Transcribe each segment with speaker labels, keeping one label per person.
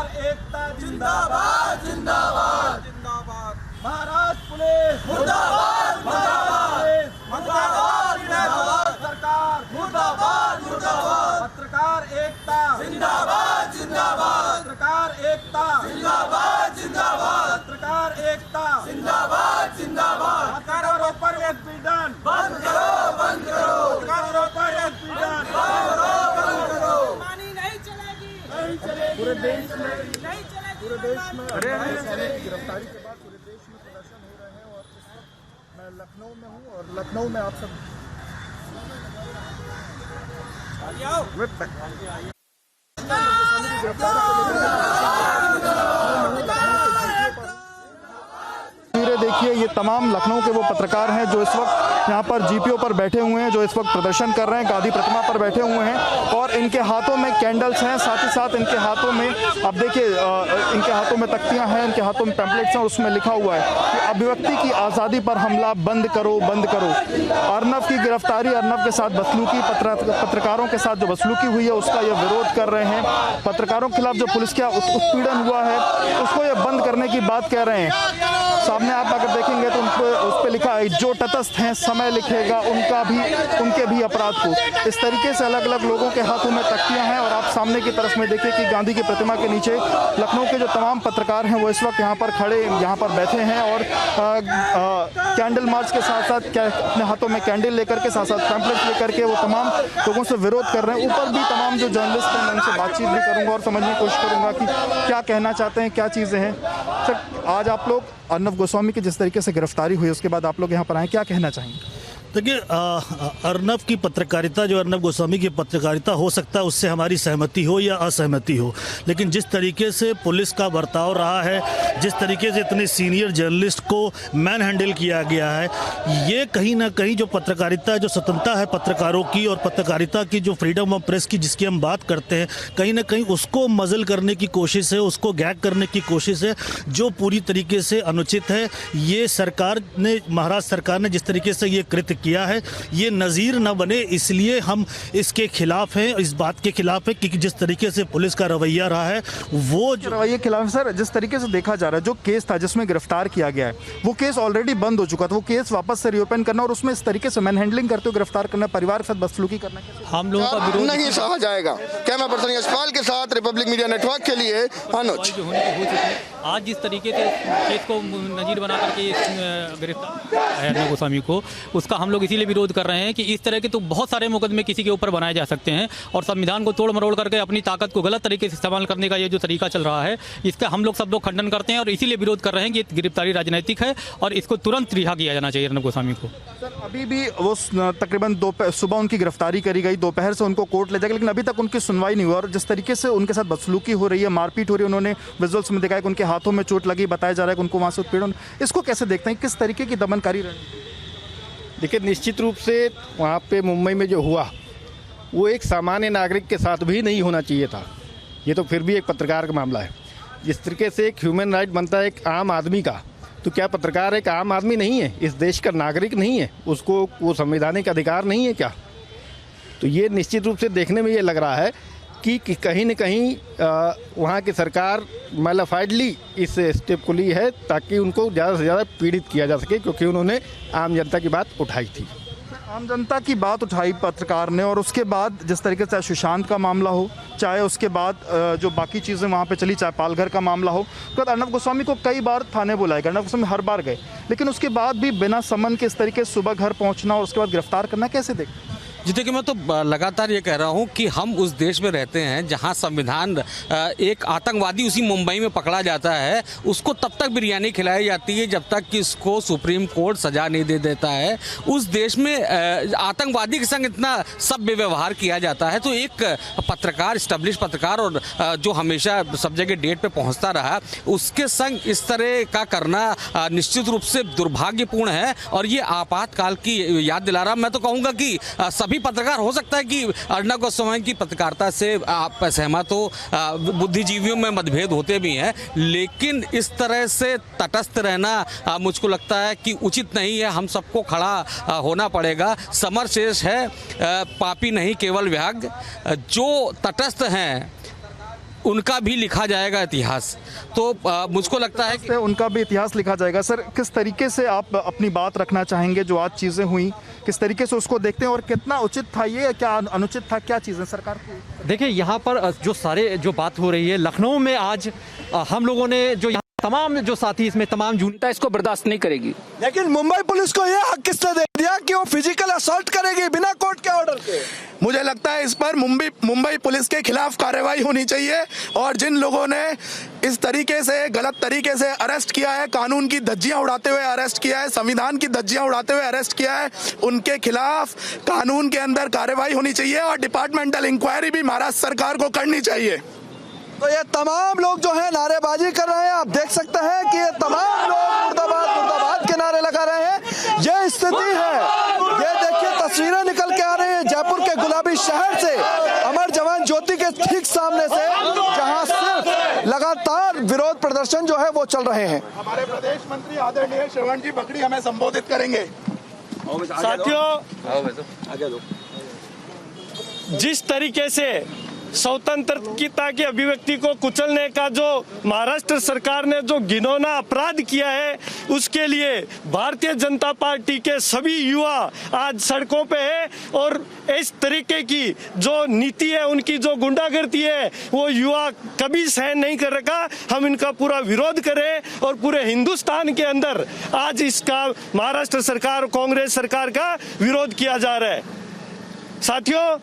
Speaker 1: पत्रकार एकता जिंदाबाद जिंदाबाद जिंदाबाद। महाराष्ट्र पुलिस मुर्दाबाद मुर्दाबाद मुर्दाबाद मुर्दाबाद। सरकार मुर्दाबाद मुर्दाबाद। पत्रकार एकता जिंदाबाद जिंदाबाद। पत्रकार एकता जिंदाबाद जिंदाबाद। पत्रकार एकता जिंदाबाद जिंदाबाद। पत्रकारों पर उत्पीड़न बंद करो बंद करो। पत्रकारों पर उत्पीड़न बंद करो। पूरे देश में पूरे देश में गिरफ्तारी के बाद पूरे देश में प्रदर्शन हो रहे हैं। और इस वक्त मैं लखनऊ में हूँ और लखनऊ में आप सब देखिए, ये तमाम लखनऊ के वो पत्रकार हैं जो इस वक्त यहाँ पर जीपीओ पर बैठे हुए हैं, जो इस वक्त प्रदर्शन कर रहे हैं, गांधी प्रतिमा पर बैठे हुए हैं और इनके हाथों में कैंडल्स हैं, साथ ही साथ इनके हाथों में अब देखिए इनके हाथों में तख्तियां हैं, इनके हाथों में पैम्पलेट्स हैं और उसमें लिखा हुआ है कि अभिव्यक्ति की आज़ादी पर हमला बंद करो बंद करो। अर्नब की गिरफ्तारी, अर्नब के साथ बदसलूकी, पत्रकारों के साथ जो बदसलूकी हुई है उसका ये विरोध कर रहे हैं। पत्रकारों के खिलाफ जो पुलिस का उत्पीड़न हुआ है उसको ये बंद करने की बात कह रहे हैं। सामने आप अगर देखेंगे तो उस पर लिखा है जो तटस्थ हैं समय लिखेगा उनके भी अपराध को। इस तरीके से अलग अलग लोगों के हाथों में तख्तियां हैं और आप सामने की तरफ में देखिए कि गांधी की प्रतिमा के नीचे लखनऊ के जो तमाम पत्रकार हैं वो इस वक्त यहाँ पर खड़े, यहाँ पर बैठे हैं और कैंडल मार्च के साथ साथ अपने हाथों में कैंडल लेकर के, साथ साथ पैम्पलेट लेकर के वो तमाम लोगों से विरोध कर रहे हैं। ऊपर भी तमाम जो जर्नलिस्ट हैं मैं उनसे बातचीत भी करूँगा और समझने की कोशिश करूँगा कि क्या कहना चाहते हैं, क्या चीज़ें हैं। सर, आज आप लोग अर्नब गोस्वामी की जिस तरीके से गिरफ्तारी हुई उसके बाद आप लोग यहाँ पर आए, क्या कहना चाहेंगे?
Speaker 2: देखिए, अर्नब की पत्रकारिता, जो अर्नब गोस्वामी की पत्रकारिता हो सकता है उससे हमारी सहमति हो या असहमति हो, लेकिन जिस तरीके से पुलिस का बर्ताव रहा है, जिस तरीके से इतने सीनियर जर्नलिस्ट को मैन हैंडल किया गया है, ये कहीं ना कहीं जो पत्रकारिता, जो स्वतंत्रता है पत्रकारों की और पत्रकारिता की जो फ्रीडम ऑफ प्रेस की जिसकी हम बात करते हैं, कहीं ना कहीं उसको मजल करने की कोशिश है, उसको गैग करने की कोशिश है, जो पूरी तरीके से अनुचित है। ये सरकार ने, महाराष्ट्र सरकार ने जिस तरीके से ये कृत्य किया है, ये नज़ीर न बने, इसलिए हम इसके खिलाफ हैं, इस बात के खिलाफ है कि जिस तरीके से पुलिस का रवैया रहा है वो
Speaker 1: रवैये के खिलाफ। सर, जिस तरीके से देखा जा रहा है, जो केस था जिसमें गिरफ्तार किया गया है वो केस ऑलरेडी बंद हो चुका था, वो केस वापस से रीओपन करना और उसमें इस तरीके से मैन हैंडलिंग करते हुए गिरफ्तार करना, परिवार के साथ बदसलूकी करना, हम लोगों का विरोध
Speaker 3: नहीं सहा जाएगा। कैमरा पर्सन यशपाल के साथ रिपब्लिक मीडिया नेटवर्क के लिए अनुज।
Speaker 4: आज जिस तरीके से केस को नजीर बना करके गिरफ्तार है अर्नब गोस्वामी को, उसका हम लोग इसीलिए विरोध कर रहे हैं कि इस तरह के तो बहुत सारे मुकदमे किसी के ऊपर बनाए जा सकते हैं और संविधान को तोड़ मरोड़ करके अपनी ताकत को गलत तरीके से इस्तेमाल करने का ये जो तरीका चल रहा है, इसका हम लोग सब लोग खंडन करते हैं और इसीलिए विरोध कर रहे हैं कि गिरफ्तारी राजनीतिक है और इसको तुरंत रिहा किया जाना चाहिए अर्नब गोस्वामी को।
Speaker 1: सर, अभी भी वो तकरीबन सुबह उनकी गिरफ्तारी करी गई, दोपहर से उनको कोर्ट ले जाएगा, लेकिन अभी तक उनकी सुनवाई नहीं हुई और जिस तरीके से उनके साथ बदसलूकी हो रही है, मारपीट हो रही है, उन्होंने विजुअल्स में दिखाया कि उनके हाथों में चोट लगी, बताया जा रहा है कि उनको वहाँ से उत्पीड़न, इसको कैसे देखते हैं, किस तरीके की दमनकारी रणनीति?
Speaker 5: देखिए, निश्चित रूप से वहाँ पे मुंबई में जो हुआ वो एक सामान्य नागरिक के साथ भी नहीं होना चाहिए था। ये तो फिर भी एक पत्रकार का मामला है। जिस तरीके से एक ह्यूमन राइट बनता है एक आम आदमी का, तो क्या पत्रकार एक आम आदमी नहीं है, इस देश का नागरिक नहीं है, उसको वो संवैधानिक अधिकार नहीं है क्या? तो ये निश्चित रूप से देखने में ये लग रहा है कि कहीं न कहीं वहाँ की सरकार मैलाफाइडली इस स्टेप को ली है ताकि उनको ज़्यादा से ज़्यादा पीड़ित किया जा सके, क्योंकि उन्होंने आम जनता की बात उठाई थी।
Speaker 1: आम जनता की बात उठाई पत्रकार ने और उसके बाद जिस तरीके से सुशांत का मामला हो, चाहे उसके बाद जो बाकी चीज़ें वहाँ पे चली, चाहे पालघर का मामला हो, उसके बाद अर्नब गोस्वामी को कई बार थाने बुलाया गया, अर्नब गोस्वामी हर बार गए, लेकिन उसके बाद भी बिना समन के इस तरीके से सुबह घर पहुँचना और उसके बाद गिरफ्तार करना कैसे देखते?
Speaker 6: जी देखिए, मैं तो लगातार ये कह रहा हूँ कि हम उस देश में रहते हैं जहाँ संविधान, एक आतंकवादी उसी मुंबई में पकड़ा जाता है, उसको तब तक बिरयानी खिलाई जाती है जब तक कि उसको सुप्रीम कोर्ट सजा नहीं दे देता है। उस देश में आतंकवादी के संग इतना सभ्य व्यवहार किया जाता है, तो एक पत्रकार, स्टैब्लिश पत्रकार और जो हमेशा सब जगह डेट पे पहुँचता रहा, उसके संग इस तरह का करना निश्चित रूप से दुर्भाग्यपूर्ण है और ये आपातकाल की याद दिला रहा। मैं तो कहूँगा कि सभी पत्रकार, हो सकता है कि अर्नब गोस्वामी की पत्रकारिता से आप सहमत हो, बुद्धिजीवियों में मतभेद होते भी हैं, लेकिन इस तरह से तटस्थ रहना मुझको लगता है कि उचित नहीं है। हम सबको खड़ा होना पड़ेगा। समर शेष है, पापी नहीं केवल व्याग। जो तटस्थ हैं उनका भी लिखा जाएगा इतिहास। तो मुझको लगता है कि
Speaker 1: से उनका भी इतिहास लिखा जाएगा। सर, किस तरीके से आप अपनी बात रखना चाहेंगे, जो आज चीज़ें हुई किस तरीके से उसको देखते हैं और कितना उचित था ये, क्या अनुचित था, क्या चीज़ें सरकार की?
Speaker 7: देखिए, यहाँ पर जो बात हो रही है लखनऊ में आज, हम लोगों ने जो यहाँ तमाम जो साथी इसमें तमाम
Speaker 8: जनता इसको बर्दाश्त नहीं करेगी।
Speaker 9: लेकिन मुंबई पुलिस को यह हक किसने दे दिया कि वो फिजिकल असॉल्ट करेगी बिना कोर्ट के ऑर्डर के?
Speaker 3: मुझे लगता है इस पर मुंबई पुलिस के खिलाफ कार्रवाई होनी चाहिए और जिन लोगों ने इस तरीके से गलत तरीके से अरेस्ट किया है, कानून की धज्जियां उड़ाते हुए अरेस्ट किया है, संविधान की धज्जियां उड़ाते हुए अरेस्ट किया है, उनके खिलाफ कानून के अंदर कार्रवाई होनी चाहिए और डिपार्टमेंटल इंक्वायरी भी महाराष्ट्र सरकार को करनी चाहिए।
Speaker 9: तो ये तमाम लोग जो है नारेबाजी कर रहे हैं, आप देख सकते हैं कि ये तमाम लोग मुर्दाबाद मुर्दाबाद के नारे लगा रहे हैं। ये स्थिति है, ये देखिए तस्वीरें निकल के आ रही हैं जयपुर के गुलाबी शहर से, अमर जवान ज्योति के ठीक सामने से, जहां सिर्फ लगातार विरोध प्रदर्शन जो है वो चल रहे हैं।
Speaker 3: हमारे प्रदेश मंत्री आदरणीय श्रवण जी बकड़ी हमें संबोधित करेंगे।
Speaker 10: साथियों, जिस तरीके से स्वतंत्रता की अभिव्यक्ति को कुचलने का जो महाराष्ट्र सरकार ने जो घिनौना अपराध किया है, उसके लिए भारतीय जनता पार्टी के सभी युवा आज सड़कों पे है और इस तरीके की जो नीति है, उनकी जो गुंडागर्दी है, वो युवा कभी सहन नहीं कर रखा। हम इनका पूरा विरोध करें और पूरे हिंदुस्तान के अंदर आज इसका महाराष्ट्र सरकार, कांग्रेस सरकार का विरोध किया जा रहा है। साथियों,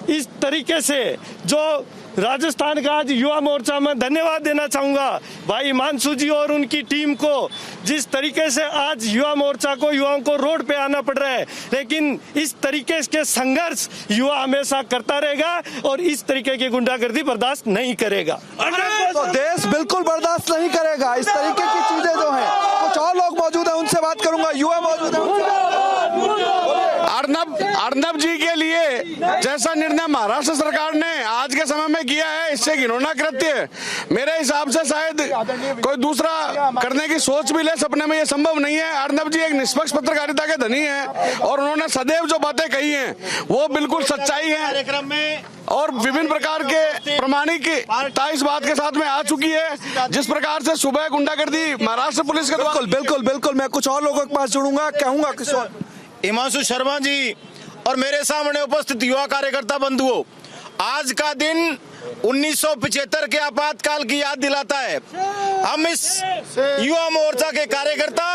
Speaker 10: इस तरीके से जो राजस्थान का आज युवा मोर्चा में धन्यवाद देना चाहूंगा भाई हिमांशु जी और उनकी टीम को, जिस तरीके से आज युवा मोर्चा को, युवाओं को रोड पे आना पड़ रहा है, लेकिन इस तरीके के संघर्ष युवा हमेशा करता रहेगा और इस तरीके की गुंडागर्दी बर्दाश्त नहीं करेगा।
Speaker 9: तो देश बिल्कुल बर्दाश्त नहीं करेगा इस तरीके की चीजें जो हैं। कुछ और लोग मौजूद हैं, उनसे बात करूंगा। युवा मौजूद है।
Speaker 11: अर्नब जी के लिए जैसा निर्णय महाराष्ट्र सरकार ने आज के समय में किया है, इससे घिनौना कृत्य मेरे हिसाब से शायद कोई दूसरा करने की सोच भी ले, सपने में ये संभव नहीं है। अर्नब जी एक निष्पक्ष पत्रकारिता के धनी हैं और उन्होंने सदैव जो बातें कही हैं वो बिल्कुल सच्चाई है और विभिन्न प्रकार के प्रमाणिकता इस बात के साथ में आ चुकी है। जिस प्रकार से सुबह गुंडागर्दी महाराष्ट्र पुलिस के द्वारा,
Speaker 9: बिल्कुल मैं कुछ और लोगों के पास जुड़ूंगा, कहूंगा किस
Speaker 12: हिमांशु शर्मा जी और मेरे सामने उपस्थित युवा कार्यकर्ता बंधुओं, आज का दिन 1975 के आपातकाल की याद दिलाता है। हम इस युवा मोर्चा के कार्यकर्ता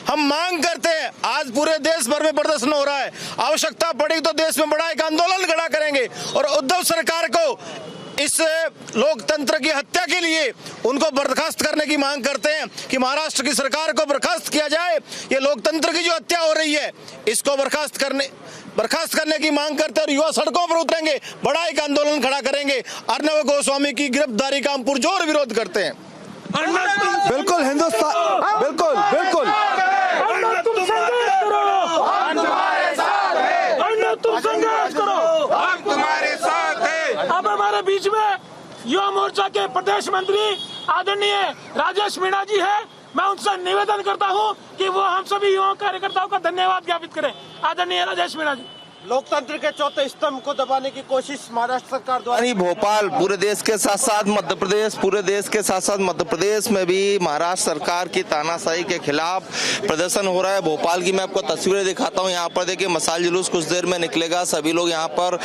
Speaker 12: हम मांग करते हैं, आज पूरे देश भर में प्रदर्शन हो रहा है, आवश्यकता पड़ी तो देश में बड़ा एक आंदोलन खड़ा करेंगे और उद्धव सरकार को इस लोकतंत्र की हत्या के लिए उनको बर्खास्त करने की मांग करते हैं कि महाराष्ट्र की सरकार को बर्खास्त किया जाए। ये लोकतंत्र की जो हत्या हो रही है, इसको बर्खास्त करने की मांग करते हैं और युवा सड़कों पर उतरेंगे, बड़ा एक आंदोलन खड़ा करेंगे। अर्नब गोस्वामी की गिरफ्तारी का हम पुरजोर विरोध करते हैं।
Speaker 9: बिल्कुल हिंदुस्तान, बिल्कुल
Speaker 10: तुम संघर्ष करो, हम तुम्हारे साथ हैं। तुम संघर्ष करो, हम तुम्हारे साथ हैं। अब हमारे बीच में युवा मोर्चा के प्रदेश मंत्री आदरणीय राजेश मीणा जी है। मैं उनसे निवेदन करता हूं कि वो हम सभी युवा कार्यकर्ताओं का धन्यवाद ज्ञापित करें। आदरणीय राजेश मीणा जी।
Speaker 9: लोकतंत्र के चौथे स्तंभ को दबाने की कोशिश महाराष्ट्र सरकार द्वारा।
Speaker 13: भोपाल पूरे देश के साथ साथ मध्य प्रदेश, पूरे देश के साथ साथ मध्य प्रदेश में भी महाराष्ट्र सरकार की तानाशाही के खिलाफ प्रदर्शन हो रहा है। भोपाल की मैं आपको तस्वीरें दिखाता हूं। यहाँ पर देखिए मशाल जुलूस कुछ देर में निकलेगा। सभी लोग यहाँ पर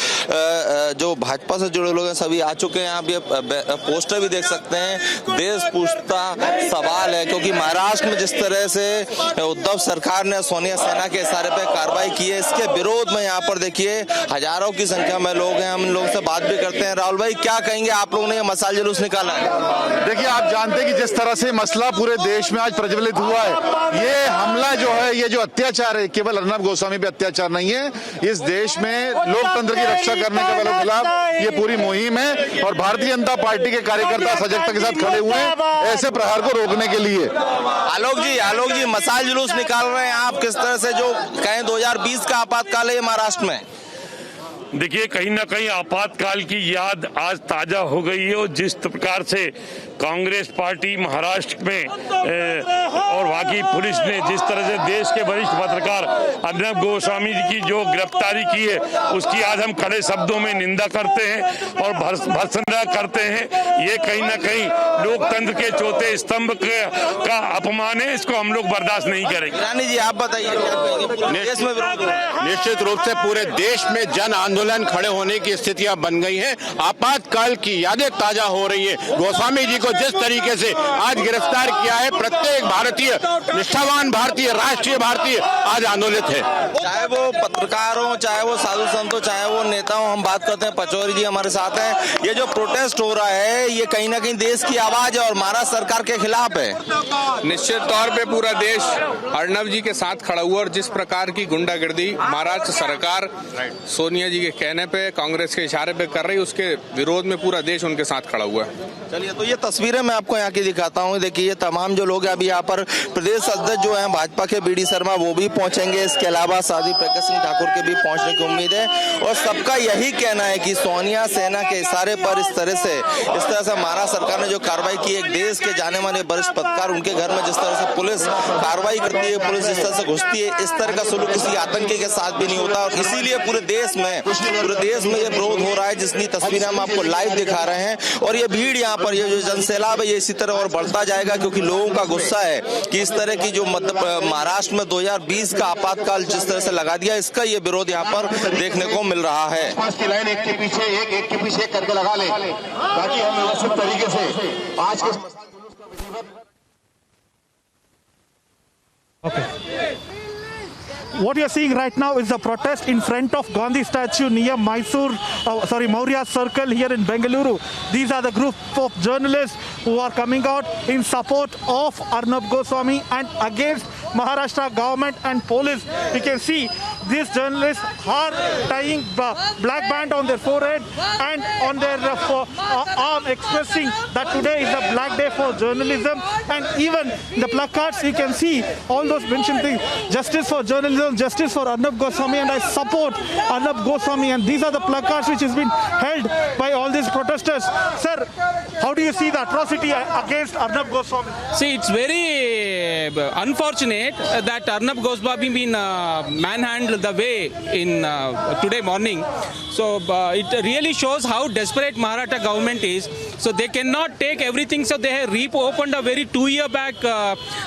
Speaker 13: जो भाजपा से जुड़े लोग हैं सभी आ चुके हैं। आप ये पोस्टर भी देख सकते हैं। देश पूछता सवाल है, क्योंकि महाराष्ट्र में जिस तरह से उद्धव सरकार ने सोनिया सेना के इशारे पर कार्रवाई की है, इसके विरोध में यहाँ पर देखिए हजारों की संख्या में लोग हैं। हम लोग से बात भी करते हैं। राहुल भाई, क्या कहेंगे, आप लोगों ने ये मशाल जुलूस निकाला है?
Speaker 14: देखिए, आप जानते हैं कि जिस तरह से मसला पूरे देश में आज प्रज्वलित हुआ है, ये हमला जो है, ये जो अत्याचार है, केवल अर्नब गोस्वामी पे अत्याचार नहीं है, इस देश में लोकतंत्र की रक्षा करने के खिलाफ ये पूरी मुहिम है और भारतीय जनता पार्टी के कार्यकर्ता सजगता के साथ खड़े हुए हैं ऐसे प्रहार को रोकने के लिए।
Speaker 13: आलोक जी मशाल जुलूस निकाल रहे हैं आप, किस तरह से जो कहें 2020 का आपातकाल है महाराष्ट्र में?
Speaker 15: देखिए, कहीं ना कहीं आपातकाल की याद आज ताजा हो गई है और जिस प्रकार से
Speaker 8: कांग्रेस पार्टी महाराष्ट्र में और वहाँ की पुलिस ने जिस तरह से देश के वरिष्ठ पत्रकार अर्नब गोस्वामी जी की जो गिरफ्तारी की है उसकी आज हम कड़े शब्दों में निंदा करते हैं और भर्त्सना करते हैं। ये कहीं ना कहीं लोकतंत्र के चौथे स्तंभ का अपमान है, इसको हम लोग बर्दाश्त नहीं करेंगे।
Speaker 13: रानी जी आप बताइए क्या कहेंगे? देश में
Speaker 15: निश्चित रूप से पूरे देश में जन आंदोलन खड़े होने की स्थितियां बन गई हैं। आपातकाल की यादें ताजा हो रही है। गोस्वामी जी को जिस तरीके से आज गिरफ्तार किया है, प्रत्येक भारतीय, निष्ठावान भारतीय, राष्ट्रीय भारतीय आज आंदोलित है।
Speaker 13: चाहे वो पत्रकार हो, चाहे वो साधु संत हो, चाहे वो नेता हो। हम बात करते हैं, पचौरी जी हमारे साथ हैं। ये जो प्रोटेस्ट हो रहा है ये कहीं ना कहीं देश की आवाज है और महाराष्ट्र सरकार के खिलाफ है।
Speaker 6: निश्चित तौर पे पूरा देश अर्नब जी के साथ खड़ा हुआ और जिस प्रकार की गुंडागर्दी महाराष्ट्र सरकार सोनिया जी के कहने पे, कांग्रेस के इशारे पे कर रही है, उसके विरोध में पूरा देश उनके साथ खड़ा हुआ है।
Speaker 13: चलिए, तो ये तस्वीरें मैं आपको यहाँ की दिखाता हूँ। देखिए ये तमाम जो लोग अभी यहाँ पर प्रदेश अध्यक्ष जो हैं भाजपा के बीडी शर्मा वो भी पहुंचेंगे। इसके अलावा साध्वी प्रज्ञा सिंह ठाकुर के भी पहुंचने की उम्मीद है और सबका यही कहना है कि सोनिया सेना के इशारे पर इस तरह से महाराष्ट्र सरकार ने जो कार्रवाई की, एक देश के जाने माने वरिष्ठ पत्रकार उनके घर में जिस तरह से पुलिस कार्रवाई करती है, पुलिस जिस तरह से घुसती है, इस तरह का सलूक किसी आतंकी के साथ भी नहीं होता और इसीलिए पूरे देश में ये विरोध हो रहा है, जिसकी तस्वीरें हम आपको लाइव दिखा रहे हैं। और ये भीड़ यहाँ पर, ये जो जनसैलाब है, ये इसी तरह और बढ़ता जाएगा क्योंकि लोगों का गुस्सा है कि इस तरह की जो महाराष्ट्र में 2020 का आपातकाल जिस तरह से लगा दिया, इसका ये विरोध यहाँ पर देखने को मिल रहा है।
Speaker 14: एक के पीछे करके लगा ले ताकि हम व्यवस्थित तरीके से आज के
Speaker 1: What you are seeing right now is a protest in front of Gandhi statue near Maurya Circle here in Bengaluru. These are the group of journalists who are coming out in support of Arnab Goswami and against Maharashtra government and police. You can see these journalists are tying black band on their forehead and on their arm, expressing that today is a black day for journalism. And even the placards, you can see all those mentioned things: justice for journalism, justice for Arnab Goswami, and I support Arnab Goswami. And these are the placards which has been held by all these protesters. Sir, how do you see the atrocity against Arnab Goswami?
Speaker 6: See, it's very unfortunate that Arnab Goswami been manhandled the way in today morning. So it really shows how desperate Maharashtra government is. So they cannot take everything. So they have reopened a very 2-year back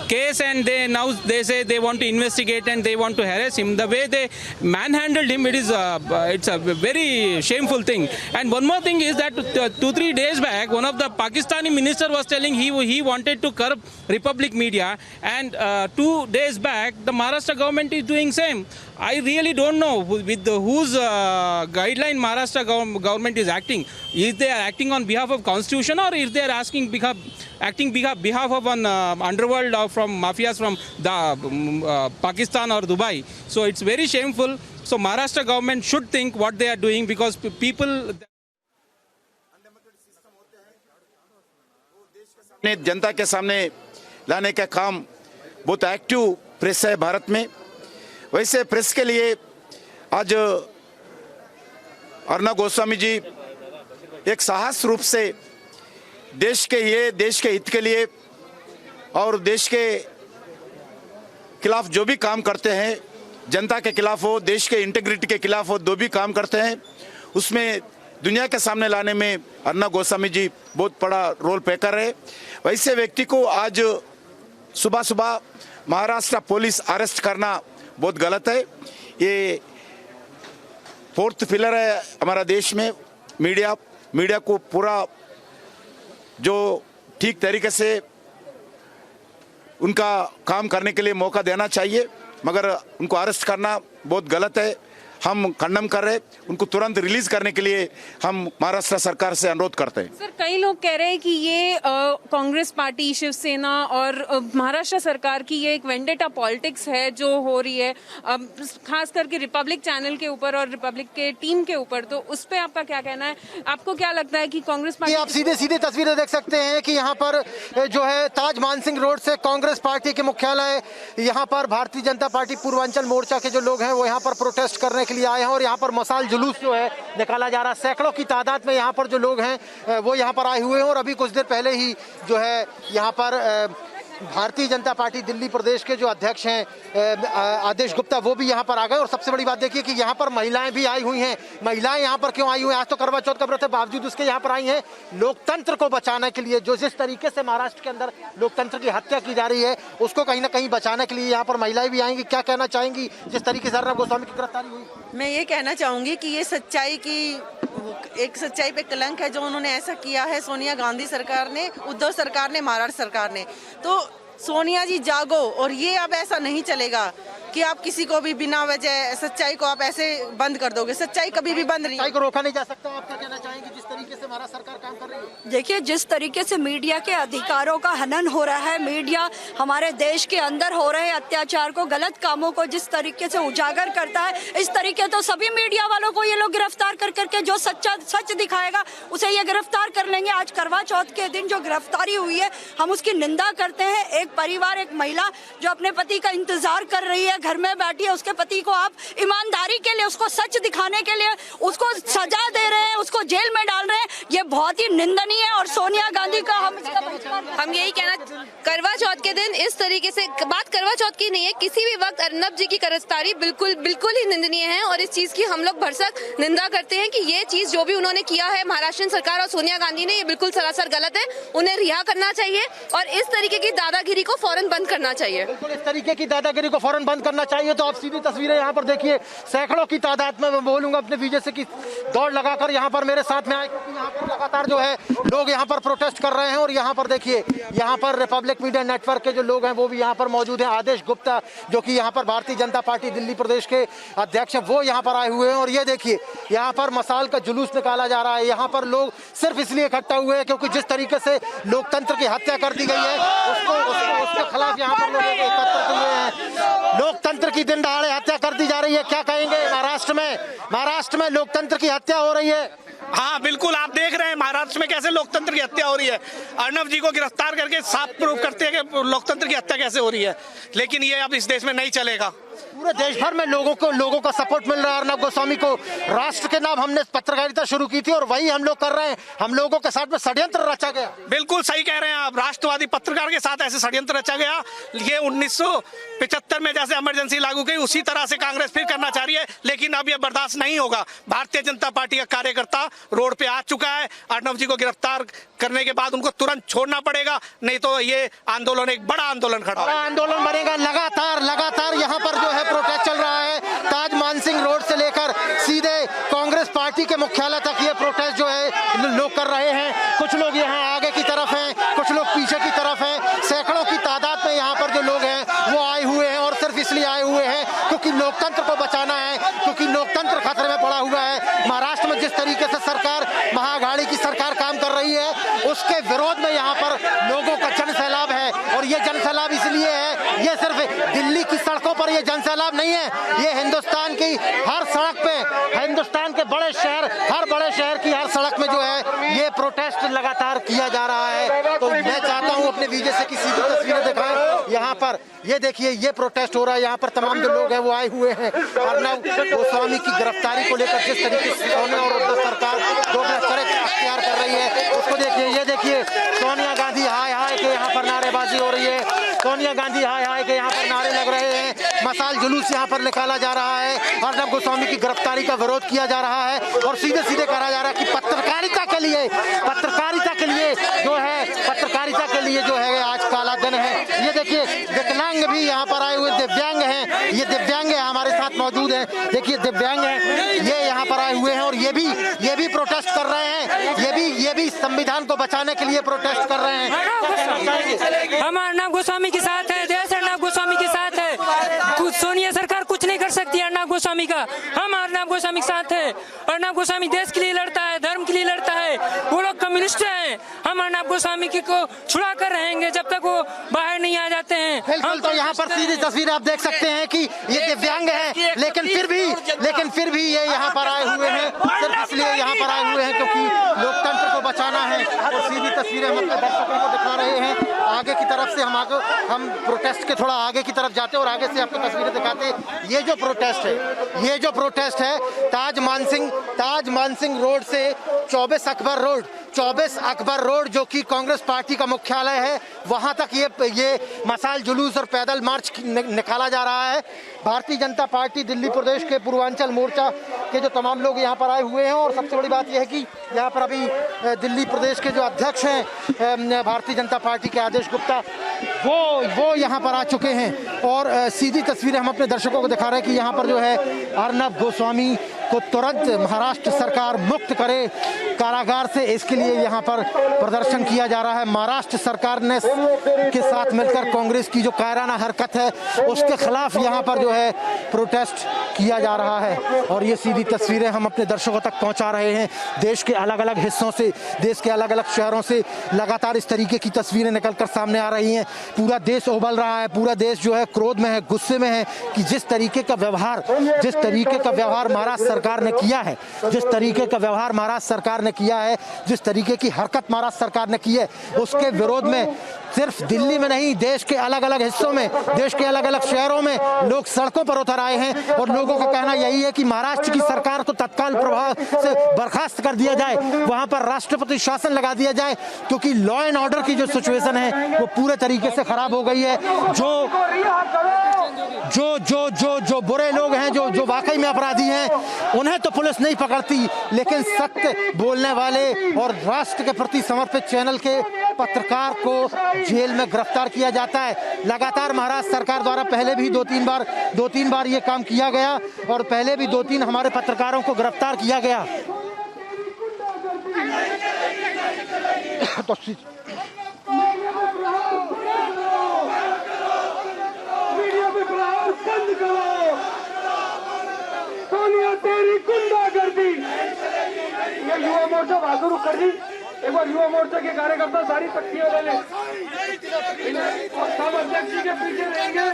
Speaker 6: case, and they say they want to investigate and they want to harass him. The way they manhandled him, it's a very shameful thing. And one more thing is that 2-3 days back, one of the Pakistani minister was telling he wanted to curb Republic Media, and 2 days back the Maharashtra government is doing same. I really don't know with whose guideline Maharashtra government is acting. Is they are acting on behalf of Constitution, or is they are acting behalf of an underworld or from mafias from Pakistan or Dubai? So it's very shameful. So Maharashtra government should think what they are doing, because people.
Speaker 12: जनता के सामने लाने का काम बहुत active press है भारत में। वैसे press के लिए आज अर्नब गोस्वामी जी एक साहस रूप से देश के हित के लिए और देश के खिलाफ जो भी काम करते हैं, जनता के खिलाफ हो, देश के इंटीग्रिटी के खिलाफ हो, जो भी काम करते हैं उसमें दुनिया के सामने लाने में अर्नब गोस्वामी जी बहुत बड़ा रोल प्ले कर रहे हैं। वैसे व्यक्ति को आज सुबह सुबह महाराष्ट्र पुलिस अरेस्ट करना बहुत गलत है। ये 4th पिलर है हमारा देश में मीडिया को पूरा जो ठीक तरीके से उनका काम करने के लिए मौका देना चाहिए, मगर उनको अरेस्ट करना बहुत गलत है। हम खंडन कर रहे, उनको तुरंत रिलीज करने के लिए हम महाराष्ट्र सरकार से अनुरोध करते हैं।
Speaker 16: सर, कई लोग कह रहे हैं कि ये कांग्रेस पार्टी, शिवसेना और महाराष्ट्र सरकार की ये एक वेंडेटा पॉलिटिक्स है जो हो रही है, खास करके रिपब्लिक चैनल के ऊपर और रिपब्लिक के टीम के ऊपर। तो उस पर आपका क्या कहना है? आपको क्या लगता है कि कांग्रेस पार्टी?
Speaker 17: आप सीधे तस्वीरें देख सकते हैं कि यहाँ पर जो है ताज मानसिंह रोड से कांग्रेस पार्टी के मुख्यालय, यहाँ पर भारतीय जनता पार्टी पूर्वांचल मोर्चा के जो लोग हैं वो यहाँ पर प्रोटेस्ट करने के के लिए आए हैं और यहाँ पर मसाल जुलूस जो है निकाला जा रहा है। सैकड़ों की तादाद में यहाँ पर जो लोग हैं वो यहाँ पर आए हुए हैं और अभी कुछ देर पहले ही जो है यहाँ पर भारतीय जनता पार्टी दिल्ली प्रदेश के जो अध्यक्ष हैं आदेश गुप्ता वो भी यहाँ पर आ गए। और सबसे बड़ी बात देखिए कि यहाँ पर महिलाएं भी आई हुई हैं। महिलाएं यहाँ पर क्यों आई हुई हैं? आज तो करवा चौथ का व्रत है, बावजूद उसके यहाँ पर आई हैं लोकतंत्र को बचाने के लिए। जो जिस तरीके से महाराष्ट्र के अंदर लोकतंत्र की हत्या की जा रही है उसको कहीं ना कहीं बचाने के लिए यहाँ पर महिलाएं भी आएंगी। क्या कहना चाहेंगी जिस तरीके से अर्नब गोस्वामी की गिरफ्तारी हुई?
Speaker 18: मैं ये कहना चाहूंगी कि ये सच्चाई की एक सच्चाई पे कलंक है जो उन्होंने ऐसा किया है सोनिया गांधी सरकार ने, उद्धव सरकार ने, महाराष्ट्र सरकार ने। तो सोनिया जी जागो और ये अब ऐसा नहीं चलेगा कि आप किसी को भी बिना वजह सच्चाई को आप ऐसे बंद कर दोगे। सच्चाई कभी भी बंद नहीं,
Speaker 17: सच्चाई को रोका नहीं जा सकता। आप क्या कहना चाहेंगे जिस तरीके से महाराष्ट्र सरकार काम कर रही है?
Speaker 19: देखिए, जिस तरीके से मीडिया के अधिकारों का हनन हो रहा है, मीडिया हमारे देश के अंदर हो रहे अत्याचार को, गलत कामों को जिस तरीके से उजागर करता है, इस तरीके तो सभी मीडिया वालों को ये लोग गिरफ्तार कर करके जो सच दिखाएगा उसे ये गिरफ्तार कर लेंगे। आज करवा चौथ के दिन जो गिरफ्तारी हुई है हम उसकी निंदा करते हैं। एक परिवार, एक महिला जो अपने पति का इंतजार कर रही है, घर में बैठी है, उसके पति को आप ईमानदारी के लिए, उसको सच दिखाने के लिए उसको सजा दे रहे हैं, उसको जेल में डाल रहे हैं। ये बहुत ही निंदनीय है और सोनिया गांधी का
Speaker 16: हम यही कहना, करवा चौथ के दिन इस तरीके से बात करवा चौथ की नहीं है, किसी भी वक्त अर्नब जी की गिरफ्तारी बिल्कुल ही निंदनीय है और इस चीज की हम लोग भरसक निंदा करते हैं कि ये चीज जो भी उन्होंने किया है महाराष्ट्र सरकार और सोनिया गांधी ने, ये बिल्कुल सरासर गलत है। उन्हें रिहा करना चाहिए और इस तरीके की दादागिरी को फौरन बंद करना चाहिए।
Speaker 17: बिल्कुल इस तरीके की दादागिरी को फौरन बंद करना चाहिए। तो आप सीधी तस्वीरें यहाँ पर देखिए, सैकड़ों की तादाद में मैं बोलूंगा अपने वीजे से कि दौड़ लगाकर यहाँ पर मेरे साथ में आए, क्योंकि यहाँ पर लगातार जो है लोग यहाँ पर प्रोटेस्ट कर रहे हैं। और यहाँ पर देखिए, यहाँ पर रिपब्लिक मीडिया नेटवर्क के जो लोग हैं वो भी यहाँ पर मौजूद हैं। आदेश गुप्ता जो कि यहाँ पर भारतीय जनता पार्टी दिल्ली प्रदेश के अध्यक्ष हैं वो यहाँ पर आए हुए हैं। और ये देखिए, यहाँ पर मसाल का जुलूस निकाला जा रहा है। यहाँ पर लोग सिर्फ इसलिए इकट्ठा हुए हैं क्योंकि जिस तरीके से लोकतंत्र की हत्या कर दी गई है उसके खिलाफ यहाँ पर लोग एकत्रित हुए हैं। लोकतंत्र की दिन दहाड़े हत्या कर दी जा रही है। क्या कहेंगे? महाराष्ट्र में लोकतंत्र की हत्या हो रही है।
Speaker 10: हाँ बिल्कुल, आप देख रहे हैं महाराष्ट्र में कैसे लोकतंत्र की हत्या हो रही है। अर्नब जी को गिरफ्तार करके साफ प्रूफ करते हैं कि लोकतंत्र की हत्या कैसे हो रही है। लेकिन ये अब इस देश में नहीं चलेगा।
Speaker 17: पूरे देश भर में लोगों का सपोर्ट मिल रहा है अर्नब गोस्वामी को। राष्ट्र के नाम हमने पत्रकारिता शुरू की थी और वही हम लोग कर रहे हैं। हम लोगों के साथ में षड्यंत्र रचा गया।
Speaker 10: बिल्कुल सही कह रहे हैं आप, राष्ट्रवादी पत्रकार के साथ ऐसे षड्यंत्र रचा गया। ये 1975 में जैसे इमरजेंसी लागू की उसी तरह से कांग्रेस फिर करना चाह रही है, लेकिन अब ये बर्दाश्त नहीं होगा। भारतीय जनता पार्टी का कार्यकर्ता रोड पे आ चुका है। अर्नब जी को गिरफ्तार करने के बाद उनको तुरंत छोड़ना पड़ेगा, नहीं तो ये आंदोलन एक बड़ा आंदोलन खड़ा होगा।
Speaker 17: आंदोलन बनेगा। लगातार यहाँ पर जो है प्रोटेस्ट चल रहा है। ताज मानसिंह रोड से लेकर सीधे कांग्रेस पार्टी के मुख्यालय तक ये प्रोटेस्ट जो है लोग कर रहे हैं। कुछ लोग यहाँ आगे की तरफ हैं, कुछ लोग पीछे की तरफ हैं। सैकड़ों की तादाद में यहाँ पर जो लोग हैं वो आए हुए हैं और सिर्फ इसलिए आए हुए हैं क्योंकि लोकतंत्र को बचाना है, क्योंकि लोकतंत्र खतरे में पड़ा हुआ है। महाराष्ट्र में जिस तरीके से सरकार, महाअघाड़ी की सरकार काम कर रही है उसके विरोध में यहाँ पर लोगों का जन सैलाब है। और ये जन सैलाब इसलिए है, ये सिर्फ दिल्ली की सड़कों पर ये जन सैलाब नहीं है, ये हिंदुस्तान की हर सड़क पे, हिंदुस्तान के बड़े शहर, हर बड़े शहर की हर सड़क में जो है ये प्रोटेस्ट लगातार किया जा रहा है। तो मैं चाहता हूँ अपने वीजे से की सीधी तस्वीरें दिखाएं। यहाँ पर ये देखिए, ये प्रोटेस्ट हो रहा है। यहाँ पर तमाम जो लोग हैं वो आए हुए हैं अर्नब गोस्वामी की गिरफ्तारी को लेकर। जिस तरीके से सोनिया और उद्धव सरकार दोगला चरित्र अख्तियार कर रही है उसको देखिए। ये देखिए, सोनिया गांधी हाय हाय के यहाँ पर नारेबाजी हो रही है। सोनिया गांधी हाय हाय के यहाँ पर नारे लग रहे हैं। मसाल जुलूस यहाँ पर निकाला जा रहा है। अर्नब गोस्वामी की गिरफ्तारी का विरोध किया जा रहा है और सीधे सीधे कहा जा रहा है कि पत्रकारिता के लिए जो है आज काला दिन है। ये देखिए, विकलांग भी यहाँ पर आए हुए, दिव्यांग हैं, ये दिव्यांग है हमारे साथ मौजूद हैं। देखिए दिव्यांग हैं, ये यहाँ पर आए हुए हैं और ये भी प्रोटेस्ट कर रहे हैं। ये भी संविधान को बचाने के लिए प्रोटेस्ट कर रहे हैं।
Speaker 20: हम अर्नब गोस्वामी के साथ है, देश अर्नब गोस्वामी के साथ है। सोनिया सरकार कुछ नहीं कर सकती अर्नब गोस्वामी का। हम अर्नब गोस्वामी के साथ है। अर्नब गोस्वामी देश के लिए लड़ता है, धर्म के लिए लड़ता है। वो लोग कम्युनिस्ट हैं। हम अर्नब गोस्वामी को छुड़ा कर रहेंगे जब तक वो बाहर नहीं आ जाते हैं।
Speaker 17: बिल्कुल, तो यहाँ पर सीधी तस्वीर आप देख सकते हैं कि ये दिव्यांग है, लेकिन फिर भी ये यहाँ पर आए हुए हैं। सिर्फ इसलिए यहाँ पर आए हुए हैं क्योंकि लोकतंत्र को बचाना है। और सीधी तस्वीरें हम अपने दर्शकों को दिखा रहे हैं। आगे की तरफ से हम प्रोटेस्ट के थोड़ा आगे की तरफ जाते और आगे से आपको तस्वीरें दिखाते। ये जो प्रोटेस्ट है ताज मानसिंह रोड से 24 अकबर रोड जो कि कांग्रेस पार्टी का मुख्यालय है, वहां तक ये मशाल जुलूस और पैदल मार्च निकाला जा रहा है। भारतीय जनता पार्टी दिल्ली प्रदेश के पूर्वांचल मोर्चा के जो तमाम लोग यहाँ पर आए हुए हैं, और सबसे बड़ी बात यह है कि यहाँ पर अभी दिल्ली प्रदेश के जो अध्यक्ष हैं भारतीय जनता पार्टी के आदेश गुप्ता, वो यहाँ पर आ चुके हैं। और सीधी तस्वीरें हम अपने दर्शकों को दिखा रहे हैं कि यहाँ पर जो है अर्नब गोस्वामी को तुरंत महाराष्ट्र सरकार मुक्त करे कारागार से, इसके लिए यहाँ पर प्रदर्शन किया जा रहा है। महाराष्ट्र सरकार ने के साथ मिलकर कांग्रेस की जो कायराना हरकत है उसके खिलाफ यहाँ पर जो है प्रोटेस्ट किया जा रहा है। और ये सीधी तस्वीरें हम अपने दर्शकों तक पहुँचा रहे हैं। देश के अलग अलग हिस्सों से, देश के अलग अलग शहरों से लगातार इस तरीके की तस्वीरें निकलकर सामने आ रही हैं। पूरा देश उबल रहा है, पूरा देश जो है क्रोध में है, गुस्से में है कि जिस तरीके का व्यवहार महाराष्ट्र सरकार ने किया है, जिस तरीके का व्यवहार महाराष्ट्र सरकार ने किया है, जिस तरीके की हरकत महाराष्ट्र सरकार ने की है, उसके विरोध में सिर्फ दिल्ली में नहीं, देश के अलग अलग हिस्सों में, देश के अलग अलग शहरों में लोग सड़कों पर उतर आए हैं। और लोगों का कहना यही है कि महाराष्ट्र की सरकार को तत्काल प्रभाव से बर्खास्त कर दिया जाए, वहां पर राष्ट्रपति शासन लगा दिया जाए, क्योंकि लॉ एंड ऑर्डर की जो सिचुएशन है वो पूरे तरीके से खराब हो गई है। जो बुरे लोग हैं, जो वाकई में अपराधी हैं, उन्हें तो पुलिस नहीं पकड़ती, लेकिन सत्य बोलने वाले और राष्ट्र के प्रति समर्पित चैनल के पत्रकार को जेल में गिरफ्तार किया जाता है। लगातार महाराष्ट्र सरकार द्वारा पहले भी दो तीन बार ये काम किया गया, और पहले भी 2-3 हमारे पत्रकारों को गिरफ्तार किया गया। तो
Speaker 21: सोनिया तेरी गुंडागर्दी, ये युवा मोर्चा बहादुर कर दी। एक बार युवा मोर्चा के कार्यकर्ता सारी शक्तियां ले लें, सब अध्यक्ष जी के पीछे रहेंगे,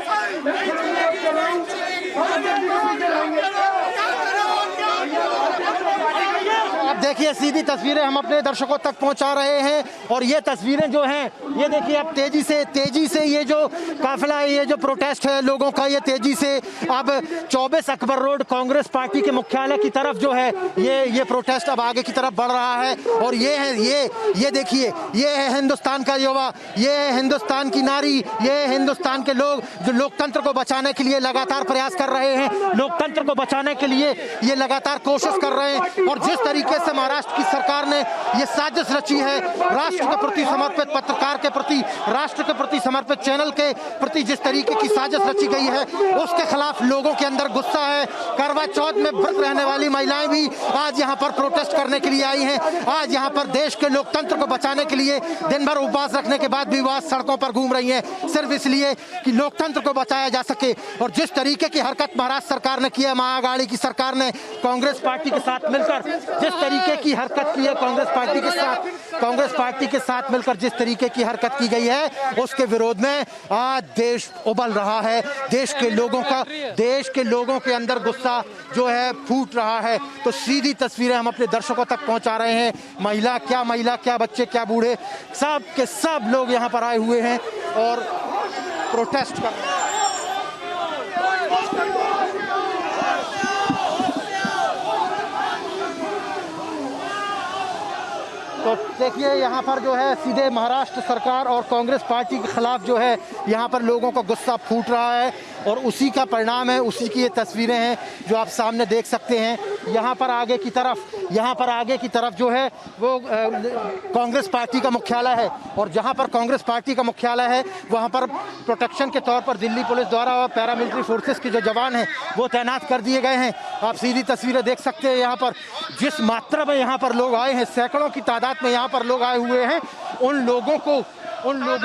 Speaker 17: अब देखिए सीधी तस्वीरें हम अपने दर्शकों तक पहुंचा रहे हैं। और ये तस्वीरें जो हैं, ये देखिए अब तेजी से ये जो काफिला है, ये जो प्रोटेस्ट है लोगों का, ये तेजी से अब 24 अकबर रोड कांग्रेस पार्टी के मुख्यालय की तरफ जो है ये प्रोटेस्ट अब आगे की तरफ बढ़ रहा है। और ये देखिए, ये है हिंदुस्तान का युवा, ये है हिंदुस्तान की नारी, ये है हिंदुस्तान के लोग जो लोकतंत्र को बचाने के लिए लगातार प्रयास कर रहे हैं, लोकतंत्र को बचाने के लिए ये लगातार कोशिश कर रहे हैं। और जिस तरीके से महाराष्ट्र की सरकार ने ये साजिश रची है, राष्ट्र के प्रति समर्पित पत्रकार के प्रति, राष्ट्र के प्रति समर्पित चैनल के प्रति जिस तरीके की साजिश रची गई है, उसके खिलाफ लोगों के अंदर गुस्सा है। करवा चौथ में व्रत रहने वाली महिलाएं भी आज यहाँ पर प्रोटेस्ट करने के लिए आई हैं। आज यहाँ पर देश के लोकतंत्र को बचाने के लिए दिन भर उपवास रखने के बाद भी वह सड़कों पर घूम रही हैं, सिर्फ इसलिए कि लोकतंत्र को बचाया जा सके। और जिस तरीके की हरकत महाराष्ट्र सरकार ने की है, महाआघाड़ी की सरकार ने कांग्रेस पार्टी के साथ मिलकर जिस तरीके की हरकत की है, कांग्रेस पार्टी के साथ मिलकर जिस तरीके की हरकत की गई है, उसके विरोध में आज देश उबल रहा है। देश के लोगों के अंदर गुस्सा जो है फूट रहा है। तो सीधी तस्वीरें हम अपने दर्शकों तक पहुंचा रहे हैं। महिला क्या बच्चे क्या बूढ़े, सब के सब लोग यहाँ पर आए हुए हैं और प्रोटेस्ट कर रहे हैं। तो देखिए यहाँ पर जो है सीधे महाराष्ट्र सरकार और कांग्रेस पार्टी के खिलाफ जो है यहाँ पर लोगों का गुस्सा फूट रहा है, और उसी का परिणाम है, उसी की ये तस्वीरें हैं जो आप सामने देख सकते हैं। यहाँ पर आगे की तरफ जो है वो कांग्रेस पार्टी का मुख्यालय है, और जहाँ पर कांग्रेस पार्टी का मुख्यालय है वहाँ पर प्रोटेक्शन के तौर पर दिल्ली पुलिस द्वारा और पैरामिलिट्री फोर्सेस के जो जवान हैं वो तैनात कर दिए गए हैं। आप सीधी तस्वीरें देख सकते हैं। यहाँ पर जिस मात्रा में यहाँ पर लोग आए हैं, सैकड़ों की तादाद में यहाँ पर लोग आए हुए हैं, उन लोगों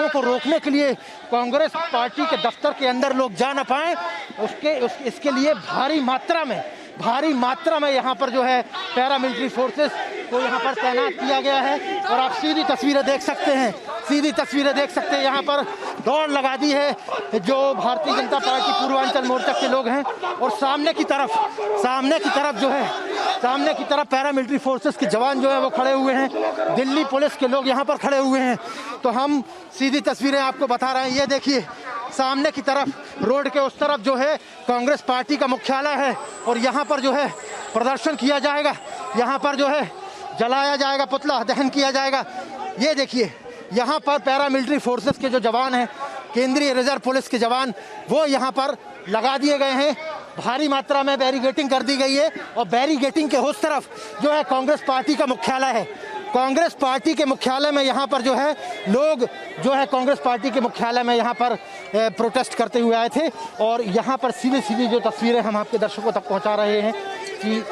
Speaker 17: को रोकने के लिए कांग्रेस पार्टी के दफ्तर के अंदर लोग जा न पाए, इसके लिए भारी मात्रा में यहाँ पर जो है पैरामिलिट्री फोर्सेस को यहाँ पर तैनात किया गया है। और आप सीधी तस्वीरें देख सकते हैं, सीधी तस्वीरें देख सकते हैं। यहाँ पर दौड़ लगा दी है जो भारतीय जनता पार्टी पूर्वांचल मोर्चा के लोग हैं और सामने की तरफ पैरामिलिट्री फोर्सेस के जवान जो है वो खड़े हुए हैं। दिल्ली पुलिस के लोग यहाँ पर खड़े हुए हैं। तो हम सीधी तस्वीरें आपको बता रहे हैं। ये देखिए सामने की तरफ रोड के उस तरफ जो है कांग्रेस पार्टी का मुख्यालय है और यहाँ पर जो है प्रदर्शन किया जाएगा, यहाँ पर जो है जलाया जाएगा, पुतला दहन किया जाएगा। ये देखिए यहाँ पर पैरामिलिट्री फोर्सेस के जो जवान हैं, केंद्रीय रिजर्व पुलिस के जवान, वो यहाँ पर लगा दिए गए हैं। भारी मात्रा में बैरिकेडिंग कर दी गई है और बैरिकेडिंग के उस तरफ जो है कांग्रेस पार्टी का मुख्यालय है। कांग्रेस पार्टी के मुख्यालय में यहाँ पर जो है लोग जो है कांग्रेस पार्टी के मुख्यालय में यहाँ पर प्रोटेस्ट करते हुए आए थे और यहाँ पर सीधी जो तस्वीरें हम आपके दर्शकों तक पहुँचा रहे हैं कि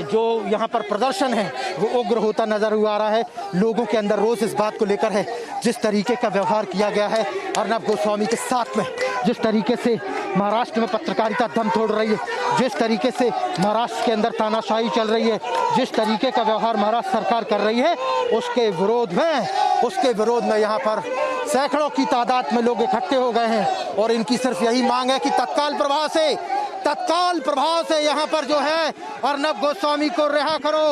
Speaker 17: जो यहाँ पर प्रदर्शन है वो उग्र होता नजर आ रहा है। लोगों के अंदर रोष इस बात को लेकर है, जिस तरीके का व्यवहार किया गया है अर्नब गोस्वामी के साथ में, जिस तरीके से महाराष्ट्र में पत्रकारिता दम तोड़ रही है, जिस तरीके से महाराष्ट्र के अंदर तानाशाही चल रही है, जिस तरीके का व्यवहार महाराष्ट्र सरकार कर रही है, उसके विरोध में यहाँ पर सैकड़ों की तादाद में लोग इकट्ठे हो गए हैं और इनकी सिर्फ यही मांग है कि तत्काल प्रभाव से यहाँ पर जो है अर्नब गोस्वामी को रिहा करो।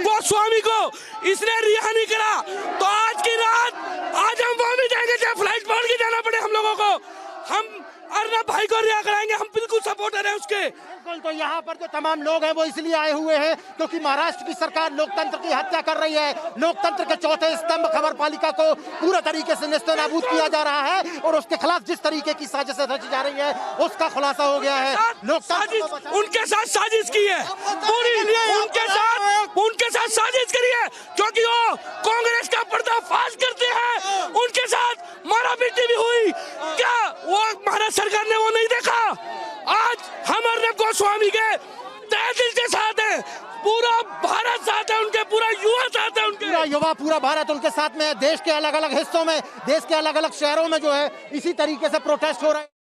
Speaker 21: गोस्वामी को इसने रिहा नहीं करा तो आज हम वहां भी जाएंगे, चाहे फ्लाइट पकड़ के जाना पड़े हम लोगों को। हम अर्नब भाई को रिहा कराएंगे, हम बिल्कुल सपोर्टर हैं उसके।
Speaker 17: बिल्कुल, तो यहाँ पर जो तमाम लोग हैं वो इसलिए आए हुए हैं क्योंकि महाराष्ट्र की सरकार लोकतंत्र की हत्या कर रही है। लोकतंत्र के चौथे स्तंभ खबरपालिका को पूरा तरीके से नेस्तनाबूद किया जा रहा है और उसके खिलाफ जिस तरीके की साजिश रची जा रही है उसका खुलासा हो गया है। लोकतंत्र
Speaker 21: उनके साथ साजिश की है पूरी, उनके साथ साजिश करी है क्योंकि वो कांग्रेस का पर्दाफाश करते हैं। उनके साथ मारापीटी भी हुई, क्या वो महाराष्ट्र सरकार ने वो नहीं देखा? आज हम अर्नब गोस्वामी के तहे दिल के साथ है, पूरा भारत साथ है उनके, पूरा युवा साथ है उनके,
Speaker 17: पूरा भारत उनके साथ में है। देश के अलग अलग हिस्सों में, देश के अलग अलग शहरों में जो है इसी तरीके से प्रोटेस्ट हो रहा है।